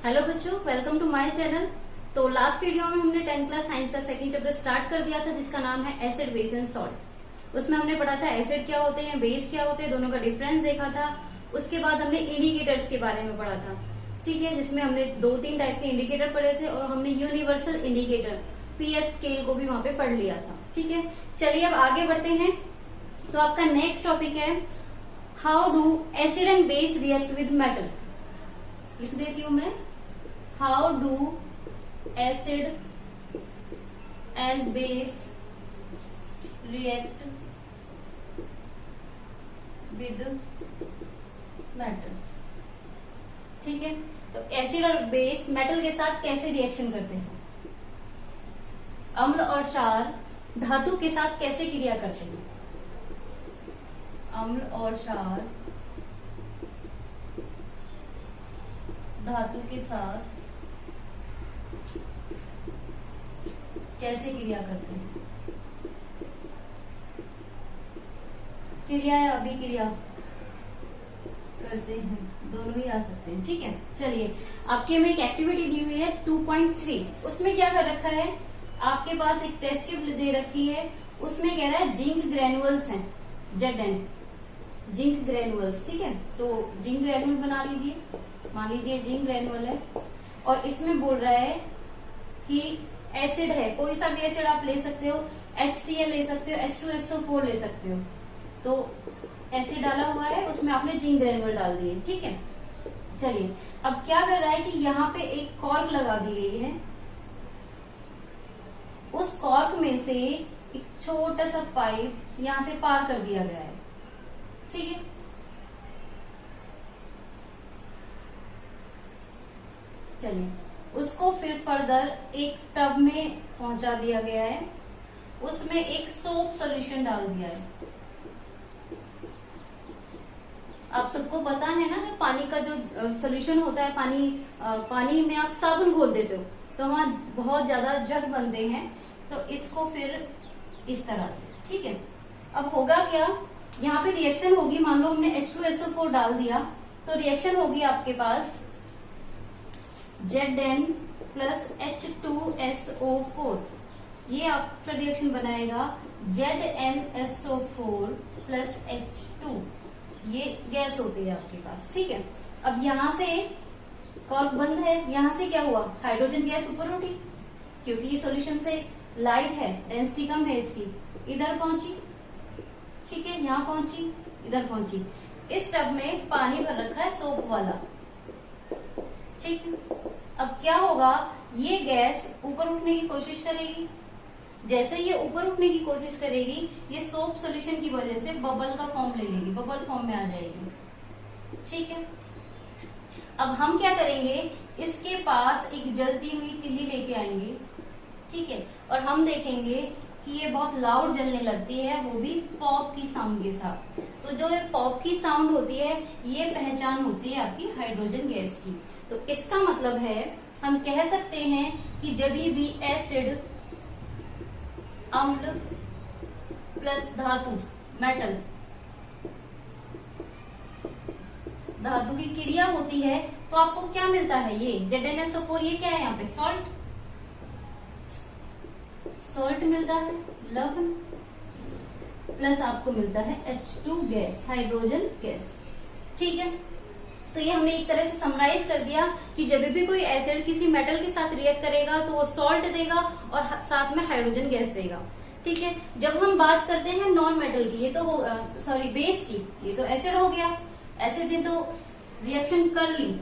Hello बच्चों, welcome to my channel. तो last video में हमने 10th क्लास साइंस का सेकंड चैप्टर स्टार्ट कर दिया था, जिसका नाम है एसिड, बेस एंड सॉल्ट। उसमें हमने पढ़ा था एसिड क्या होते हैं, बेस क्या होते हैं, दोनों का डिफरेंस देखा था। उसके बाद हमने इंडिकेटर्स के बारे में पढ़ा था, ठीक है, जिसमें हमने 2-3 टाइप के इंडिकेटर पढ़े थे और हमने यूनिवर्सल इंडिकेटर पीएच स्केल को भी वहां पे पढ़ लिया था। ठीक है, चलिए अब आगे बढ़ते हैं। तो आपका नेक्स्ट टॉपिक है how do acid and base react with metal. लिख देती हूं मैं, how do acid and base react with metal. ठीक है, तो एसिड और बेस मेटल के साथ कैसे रिएक्शन करते हैं, अम्ल और क्षार धातु के साथ कैसे क्रिया करते हैं, अम्ल और क्षार धातु के साथ कैसे क्रिया करते हैं, क्रिया या अभिक्रिया करते हैं, दोनों ही आ सकते हैं। ठीक है, चलिए आपके में एक एक्टिविटी दी हुई है 2.3। उसमें क्या कर रखा है, आपके पास एक टेस्ट ट्यूब दे रखी है, उसमें कह रहा है जिंक ग्रेनुअल्स हैं, Zn जिंक ग्रेनुअल्स। ठीक है, तो जिंक ग्रेनुअल बना लीजिए, मान लीजिए जिंक ग्रेनुअल है और इसमें बोल रहा है कि एसिड है, कोई सा भी एसिड आप ले सकते हो, HCl ले सकते हो, H2SO4 ले सकते हो। तो एसिड डाला हुआ है, उसमें आपने जिंक ग्रेनुअल डाल दिए। ठीक है, चलिए अब क्या कर रहा है कि यहाँ पे एक कॉर्क लगा दी गई है, उस कॉर्क में से एक छोटा सा पाइप यहां से पार कर दिया गया है। ठीक है, चलिए उसको फिर फर्दर एक टब में पहुंचा दिया गया है, उसमें एक सोप सॉल्यूशन डाल दिया है। आप सबको पता है ना, जो पानी का जो सॉल्यूशन होता है, पानी में आप साबुन घोल देते हो तो वहां बहुत ज्यादा जग बनते हैं, तो इसको फिर इस तरह से। ठीक है, अब होगा क्या, यहाँ पे रिएक्शन होगी, मान लो हमने H2SO4 डाल दिया, तो रिएक्शन होगी आपके पास Zn प्लस H2SO4, ये आपका रिएक्शन बनाएगा ZnSO4 प्लस H2, ये गैस होती है आपके पास। ठीक है, अब यहां से कॉर्क बंद है, यहां से क्या हुआ, हाइड्रोजन गैस ऊपर उठी, क्योंकि ये सॉल्यूशन से लाइट है, डेंसिटी कम है इसकी, इधर पहुंची। ठीक है, यहां पहुंची, इधर पहुंची, इस टब में पानी भर रखा है सोप वाला। ठीक, अब क्या होगा, ये गैस ऊपर उठने की कोशिश करेगी, जैसे ये ऊपर उठने की कोशिश करेगी, ये सोप सॉल्यूशन की वजह से बबल का फॉर्म ले लेगी, बबल फॉर्म में आ जाएगी। ठीक है, अब हम क्या करेंगे, इसके पास एक जलती हुई तिल्ली लेके आएंगे। ठीक है, और हम देखेंगे कि ये बहुत लाउड जलने लगती है, वो भी पॉप की साउंड के साथ। तो जो ये पॉप की साउंड होती है, ये पहचान होती है आपकी हाइड्रोजन गैस की। तो इसका मतलब है, हम कह सकते हैं कि जब भी एसिड, अम्ल प्लस धातु, मेटल, धातु की क्रिया होती है, तो आपको क्या मिलता है, ये ZnSO4, ये क्या है यहाँ पे, सॉल्ट, सॉल्ट मिलता है, लवण, प्लस आपको मिलता है H2 गैस, हाइड्रोजन गैस। ठीक है, तो ये हमने एक तरह से समराइज कर दिया कि जब भी कोई एसिड किसी मेटल के साथ रिएक्ट करेगा तो वो सॉल्ट देगा और साथ में हाइड्रोजन गैस देगा। ठीक है, जब हम बात करते हैं नॉन मेटल की, ये तो बेस की, ये तो एसिड हो गया, एसिड ने तो रिएक्शन कर ली,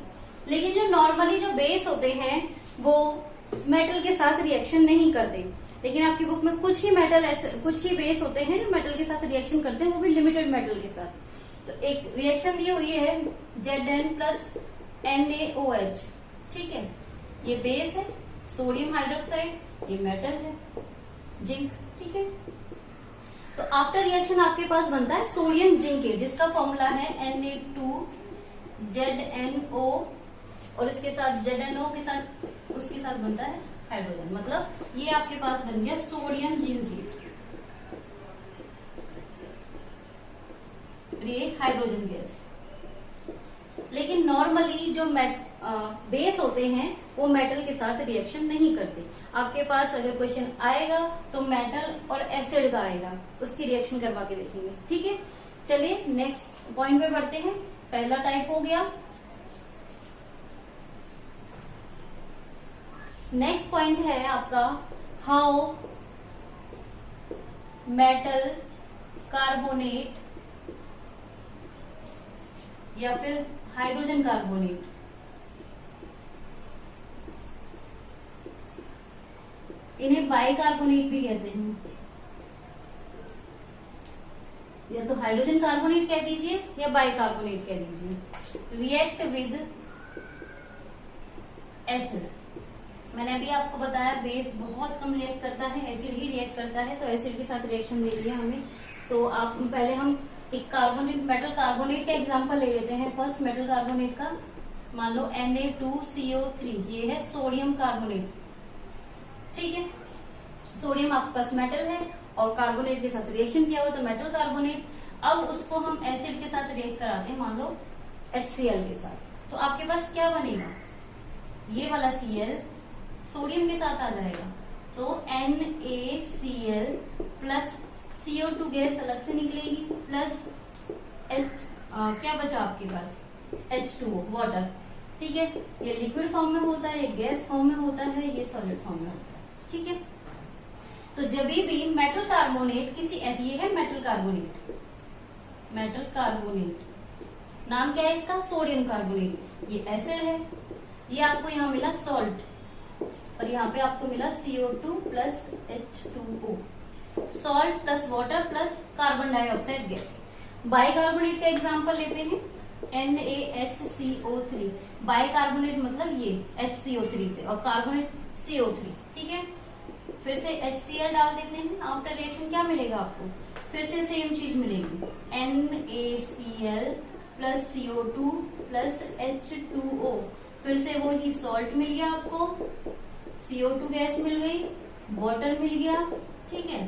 लेकिन जो नॉर्मली जो बेस होते हैं वो मेटल के साथ रिएक्शन नहीं करते। लेकिन आपकी बुक में कुछ ही बेस होते हैं जो मेटल के साथ रिएक्शन करते हैं, वो भी लिमिटेड मेटल के साथ। तो एक रिएक्शन दी हुई है Zn प्लस NaOH। ठीक है, ये बेस है, सोडियम हाइड्रोक्साइड, ये मेटल है, जिंक। ठीक है, तो आफ्टर रिएक्शन आपके पास बनता है सोडियम जिंक, जिसका फॉर्मूला है Na2ZnO, और इसके साथ ZnO के साथ उसके साथ बनता है हाइड्रोजन, मतलब ये आपके पास बन गया सोडियम जिंकेट, ये हाइड्रोजन गैस। लेकिन नॉर्मली जो बेस होते हैं वो मेटल के साथ रिएक्शन नहीं करते। आपके पास अगर क्वेश्चन आएगा तो मेटल और एसिड का आएगा, उसकी रिएक्शन करवा के देखेंगे। ठीक है, चलिए नेक्स्ट पॉइंट पे बढ़ते हैं। पहला टाइप हो गया। नेक्स्ट पॉइंट है आपका हाउ मेटल कार्बोनेट या फिर हाइड्रोजन कार्बोनेट इन्हें बाइकार्बोनेट भी कहते हैं, या तो हाइड्रोजन कार्बोनेट कह दीजिए या बाइकार्बोनेट कह दीजिए। रिएक्ट विद एसिड, मैंने अभी आपको बताया बेस बहुत कम रिएक्ट करता है, एसिड ही रिएक्ट करता है, तो एसिड के साथ रिएक्शन दे दिया हमें। तो आप पहले हम एक कार्बोनेट मेटल कार्बोनेट का एग्जांपल ले लेते हैं। फर्स्ट मेटल कार्बोनेट का मान लो Na2CO3, ये है सोडियम कार्बोनेट। ठीक है, सोडियम आपके पास मेटल है और कार्बोनेट के साथ रिएक्शन किया हुआ तो मेटल कार्बोनेट। अब उसको हम एसिड के साथ रिएक्ट कराते हैं, मान लो HCl के साथ, तो आपके पास क्या बनेगा, ये वाला Cl सोडियम के साथ आ जाएगा, तो NaCl प्लस CO2 गैस अलग से निकलेगी प्लस क्या बचा आपके पास H2O वाटर। ठीक है, ये लिक्विड फॉर्म में होता है, ये गैस फॉर्म में होता है, ये सॉलिड फॉर्म में होता है। ठीक है, तो जब भी मेटल कार्बोनेट किसी ऐसी, ये है मेटल कार्बोनेट, मेटल कार्बोनेट नाम क्या है इसका, सोडियम कार्बोनेट। ये एसिड है, ये आपको यहाँ मिला सॉल्ट और यहाँ पे आपको मिला CO2 plus H2O, salt plus water plus carbon dioxide gas. Bicarbonate का एग्जांपल लेते हैं, NaHCO3, बाइकार्बोनेट मतलब ये HCO3 से और कार्बोनेट CO3। ठीक है, फिर से HCl डाल देते हैं, आफ्टर रिएक्शन क्या मिलेगा आपको, फिर से सेम चीज मिलेगी, NaCl plus CO2 plus H2O, फिर से वो ही सॉल्ट मिल गया आपको, CO2 गैस मिल गई, वाटर मिल गया। ठीक है,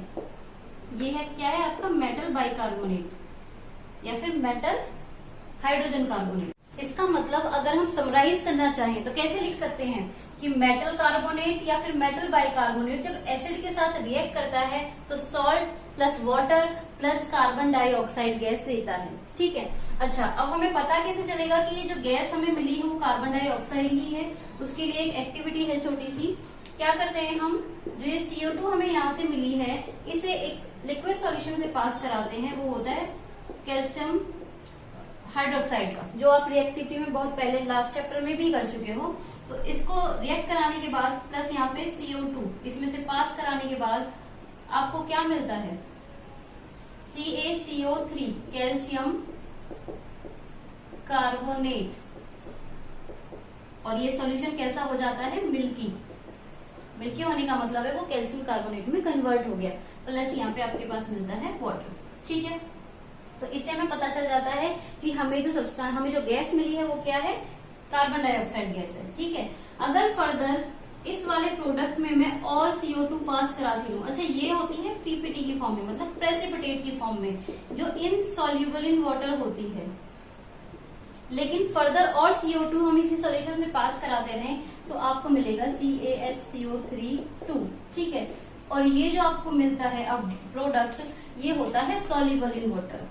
ये है क्या है आपका मेटल बाइकार्बोनेट या फिर मेटल हाइड्रोजन कार्बोनेट। इसका मतलब अगर हम समराइज करना चाहें तो कैसे लिख सकते हैं कि मेटल कार्बोनेट या फिर मेटल बाइकार्बोनेट जब एसिड के साथ रिएक्ट करता है तो salt plus water plus carbon dioxide gas देता है। ठीक है, अच्छा अब हमें पता कैसे चलेगा कि ये जो गैस हमें मिली है वो कार्बन डाइऑक्साइड ही है। उसके लिए एक एक्टिविटी है छोटी सी, क्या करते हैं हम, जो ये CO2 हमें यहाँ से मिली है इसे एक लिक्विड सॉल्यूशन से पास कराते हैं, वो होता है कैल्शियम हाइड्रोक्साइड का, जो आप रिएक्टिविटी में बहुत पहले लास्ट चैप्टर में भी कर चुके हो। तो इसको रिएक्ट कराने के बाद प्लस यहाँ पे CO2 इसमें से पास कराने के बाद आपको क्या मिलता है, CaCO3 कैल्शियम कार्बोनेट, और ये सॉल्यूशन कैसा हो जाता है, मिल्की। मिल्की होने का मतलब है वो कैल्शियम कार्बोनेट में कन्वर्ट हो गया, प्लस यहाँ पे आपके पास मिलता है वाटर। ठीक है, तो इससे हमें पता चल जाता है कि हमें जो गैस मिली है वो क्या है, कार्बन डाइऑक्साइड गैस है। ठीक है, अगर फर्दर इस वाले प्रोडक्ट में मैं और CO2 पास कराती हूँ, अच्छा ये होती है PPT की फॉर्म में, मतलब प्रेसिपिटेट की फॉर्म में, जो इनसॉल्युबल इन वाटर होती है, लेकिन फर्दर और CO2 हम इसी सॉल्यूशन से पास करा दे रहे हैं तो आपको मिलेगा CaHCO3 ठीक है, और ये जो आपको मिलता है अब प्रोडक्ट, ये होता है सॉल्युबल इन वाटर,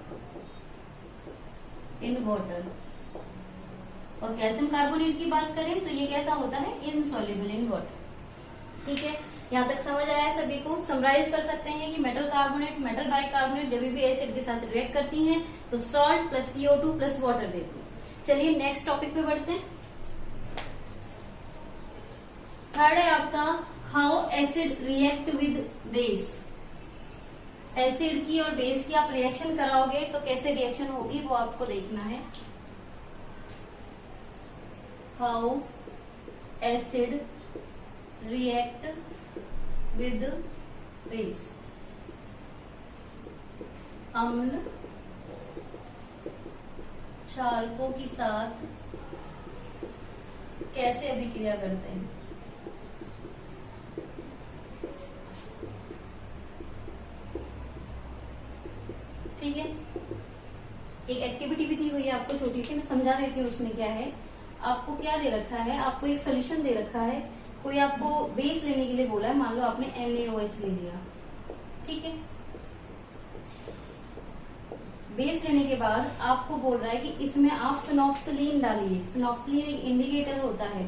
और कैल्शियम कार्बोनेट की बात करें तो ये कैसा होता है, इनसॉल्युबल इन वाटर। ठीक है, यहाँ तक समझ आया है सभी को। समराइज कर सकते हैं कि मेटल कार्बोनेट, मेटल बाइकार्बोनेट जब भी एसिड के साथ रिएक्ट करती हैं तो salt plus CO2 plus water देती है। चलिए नेक्स्ट टॉपिक पे बढ़ते हैं। थर्ड है आपका how acid react with base. Acid की और बेस की आप रिएक्शन कराओगे तो कैसे रिएक्शन होगी वो आपको देखना है। How acid react with base, अम्ल क्षारकों के साथ कैसे अभिक्रिया करते हैं। ठीक है, एक एक्टिविटी भी दी हुई है आपको छोटी सी, मैं समझा देती हूँ उसमें क्या है। आपको क्या दे रखा है, आपको एक सोल्यूशन दे रखा है, कोई आपको बेस लेने के लिए बोला है, मान लो आपने NaOH ले लिया, ठीक है। बेस लेने के बाद आपको बोल रहा है कि इसमें आप फिनोफ्थलीन डालिए। फिनोफ्थलीन एक इंडिकेटर होता है,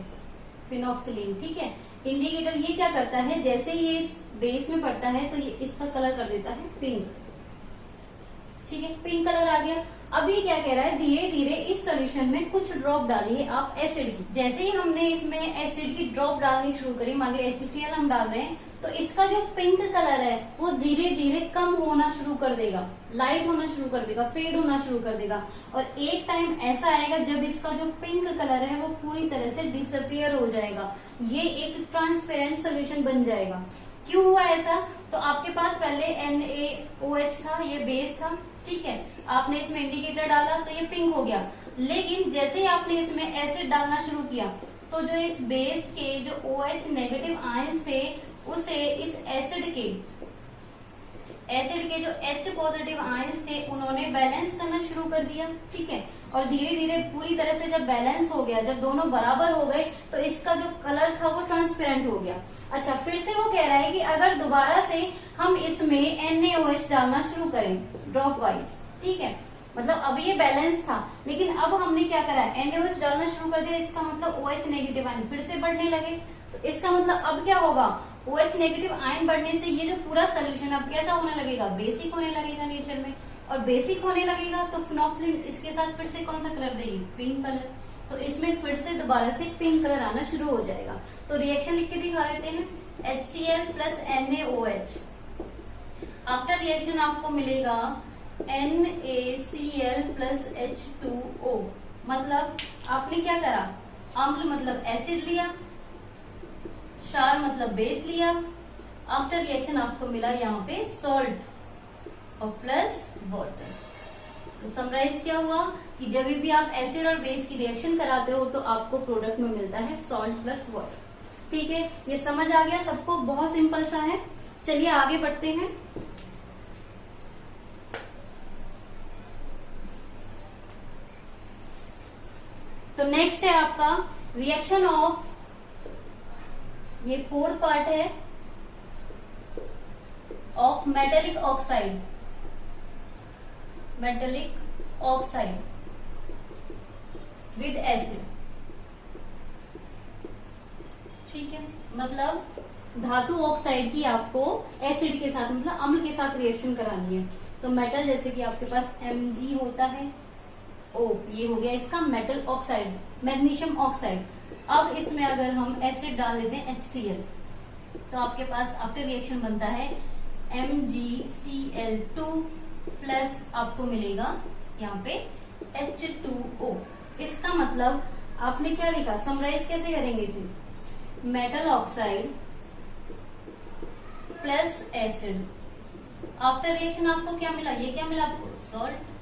फिनोफ्थलीन, ठीक है। इंडिकेटर ये क्या करता है, जैसे ये इस बेस में पड़ता है तो ये इसका कलर कर देता है पिंक, ठीक है, पिंक कलर आ गया। अब ये क्या कह रहा है, धीरे धीरे इस सोल्यूशन में कुछ ड्रॉप डालिए आप एसिड की। जैसे ही हमने इसमें एसिड की ड्रॉप डालनी शुरू करी, मान लीजिए HCl हम डाल रहे हैं, तो इसका जो पिंक कलर है वो धीरे धीरे कम होना शुरू कर देगा, लाइट होना शुरू कर देगा, फेड होना शुरू कर देगा। और एक टाइम ऐसा आएगा जब इसका जो पिंक कलर है वो पूरी तरह से डिसअपियर हो जाएगा, ये एक ट्रांसपेरेंट सोल्यूशन बन जाएगा। क्यों हुआ ऐसा, तो आपके पास पहले NaOH था, ये बेस था, ठीक है, आपने इसमें इंडिकेटर डाला तो ये पिंक हो गया। लेकिन जैसे ही आपने इसमें एसिड डालना शुरू किया तो जो इस बेस के जो OH नेगेटिव आयंस थे उसे इस एसिड के जो H पॉजिटिव आयंस थे उन्होंने बैलेंस करना शुरू कर दिया, ठीक है। और धीरे धीरे पूरी तरह से जब बैलेंस हो गया, जब दोनों बराबर हो गए तो इसका जो कलर था वो ट्रांसपेरेंट हो गया। अच्छा, फिर से वो कह रहा है कि अगर दोबारा से हम इसमें NaOH डालना शुरू करें ड्रॉप वाइज, ठीक है, मतलब अभी ये बैलेंस था, लेकिन अब हमने क्या करा, NaOH डालना शुरू कर दिया, इसका मतलब OH नेगेटिव आयन फिर से बढ़ने लगे, तो इसका मतलब अब क्या होगा, OH नेगेटिव आयन बढ़ने से ये जो पूरा सोल्यूशन अब कैसा होने लगेगा, बेसिक होने लगेगा नेचर में। और बेसिक होने लगेगा तो फिनोफ्थलीन इसके साथ फिर से कौन सा कलर देगी, पिंक कलर, तो इसमें फिर से दोबारा से पिंक कलर आना शुरू हो जाएगा। तो रिएक्शन लिख के दिखा देते हैं, HCl plus NaOH। After reaction आपको मिलेगा NaCl प्लस H2O। मतलब आपने क्या करा, अम्ल मतलब एसिड लिया, क्षार मतलब बेस लिया, आफ्टर रिएक्शन आपको मिला यहाँ पे सॉल्ट और प्लस वाटर। तो समराइज क्या हुआ कि जब भी आप एसिड और बेस की रिएक्शन कराते हो तो आपको प्रोडक्ट में मिलता है सॉल्ट प्लस वाटर, ठीक है। ये समझ आ गया सबको, बहुत सिंपल सा है। चलिए आगे बढ़ते हैं। तो नेक्स्ट है आपका रिएक्शन ऑफ, ये फोर्थ पार्ट है, of metallic oxide, metallic oxide with acid, ठीक है। मतलब धातु ऑक्साइड की आपको एसिड के साथ, मतलब अम्ल के साथ रिएक्शन करानी है। तो मेटल जैसे कि आपके पास Mg होता है, O, ये हो गया इसका मेटल ऑक्साइड, मैग्नीशियम ऑक्साइड। अब इसमें अगर हम एसिड डाल देते हैं HCl, तो आपके पास आफ्टर रिएक्शन बनता है MgCl2 प्लस आपको मिलेगा यहाँ पे H2O। इसका मतलब आपने क्या लिखा, समराइज कैसे करेंगे इसे, metal oxide plus acid, after reaction आपको क्या मिला, ये क्या मिला आपको, सॉल्ट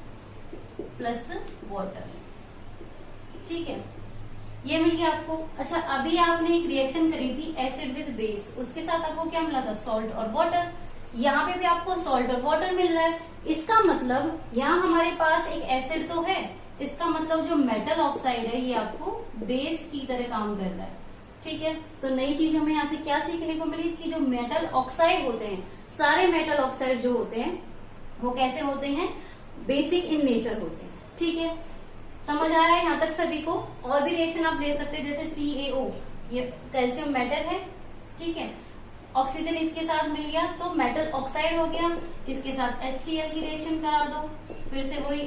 प्लस वाटर, ठीक है, ये मिल गया आपको। अच्छा, अभी आपने एक रिएक्शन करी थी एसिड विद बेस, उसके साथ आपको क्या मिला था, सॉल्ट और वाटर। यहाँ पे भी आपको सॉल्ट और वाटर मिल रहा है। इसका मतलब यहाँ हमारे पास एक एसिड तो है, इसका मतलब जो मेटल ऑक्साइड है ये आपको बेस की तरह काम कर रहा है, ठीक है। तो नई चीज हमें यहाँ से क्या सीखने को मिली कि जो मेटल ऑक्साइड होते हैं, सारे मेटल ऑक्साइड जो होते हैं वो कैसे होते हैं, बेसिक इन नेचर होते हैं, ठीक है। समझ आ रहा है यहाँ तक सभी को। और भी रिएक्शन आप ले सकते हैं, जैसे CaO, ये कैल्शियम मेटल है, ठीक है, ऑक्सीजन इसके साथ मिल गया तो मेटल ऑक्साइड हो गया, इसके साथ HCl की रिएक्शन करा दो, फिर से वही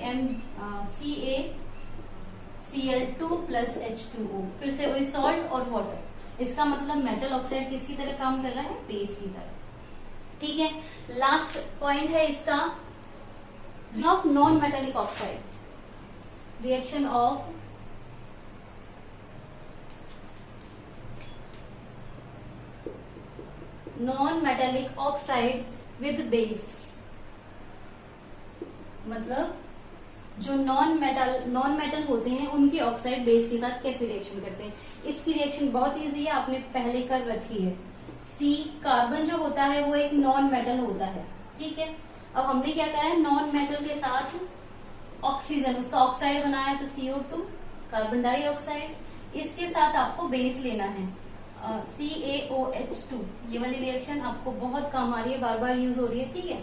CaCl2 प्लस H2O, फिर से वही सॉल्ट और वाटर। इसका मतलब मेटल ऑक्साइड किसकी तरह काम कर रहा है, बेस की तरह, ठीक है। लास्ट पॉइंट है इसका, of non metallic oxide, reaction of non metallic oxide with base. मतलब जो नॉन मेटल होते हैं उनकी ऑक्साइड बेस के साथ कैसे रिएक्शन करते हैं। इसकी रिएक्शन बहुत इजी है, आपने पहले कर रखी है। सी कार्बन जो होता है वो एक नॉन मेटल होता है, ठीक है। अब हमने क्या करा है, नॉन मेटल के साथ ऑक्सीजन, उसका ऑक्साइड बनाया तो CO2 कार्बन डाइऑक्साइड, इसके साथ आपको बेस लेना है CaOH2। ये वाली रिएक्शन आपको बहुत काम आ रही है, बार बार यूज हो रही है, ठीक है।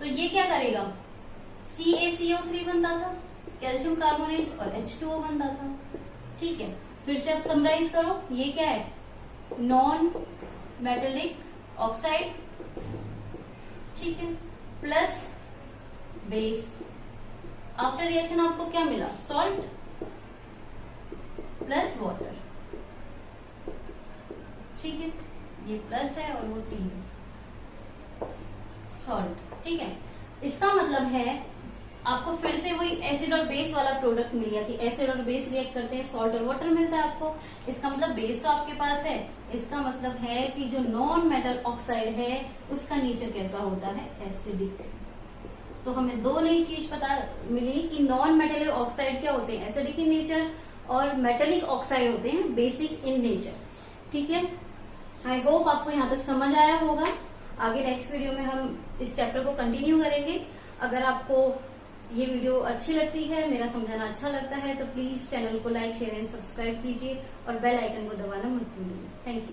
तो ये क्या करेगा, CaCO3 बनता था, कैल्शियम कार्बोनेट, और H2O बनता था, ठीक है। फिर से आप समराइज करो, ये क्या है, नॉन मेटेलिक ऑक्साइड, ठीक है, प्लस बेस। आफ्टर रिएक्शन आपको क्या मिला, सॉल्ट प्लस वाटर, ठीक है। ये प्लस है और वो T है, सॉल्ट, ठीक है। इसका मतलब है आपको फिर से वही एसिड और बेस वाला प्रोडक्ट मिल गया कि एसिड और बेस रिएक्ट करते हैं, सॉल्ट और वाटर मिलता है आपको। इसका मतलब बेस तो आपके पास है, इसका मतलब है कि जो नॉन मेटल ऑक्साइड है उसका नेचर कैसा होता है, एसिडिक। तो हमें दो नई चीज पता मिली कि नॉन मेटेलिक ऑक्साइड क्या होते हैं, एसिडिक इन नेचर, और मेटेलिक ऑक्साइड होते हैं बेसिक इन नेचर, ठीक है। आई होप आपको यहाँ तक समझ आया होगा। आगे नेक्स्ट वीडियो में हम इस चैप्टर को कंटिन्यू करेंगे। अगर आपको ये वीडियो अच्छी लगती है, मेरा समझाना अच्छा लगता है, तो प्लीज चैनल को लाइक, शेयर एंड सब्सक्राइब कीजिए और बेल आइकन को दबाना मत भूलिए। Thank you.